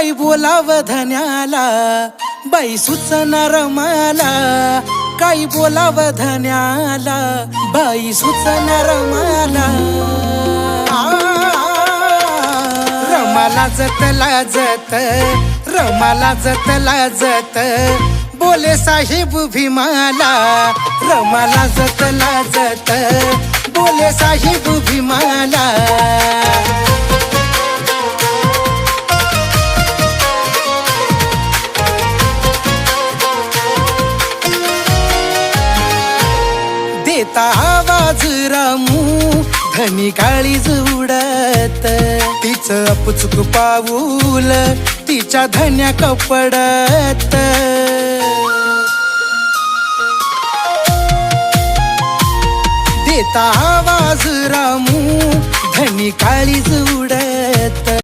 काय बोलाव धन्याला, बाई सुचणार मला. काय बोलाव धन्याला, बाई सुचणार मला. रमाला जत लाजत, रमाला जत लाजत, बोले साहेब भीमाला. रमाला जत लाजत, बोले साहेब भीमाला. देता आवाज रामू, धनी काळीज उडत. तिचं अपुचुक पाऊल तिच्या धन्या कपडत. देता आवाज रामू, धनी काळीज उडत.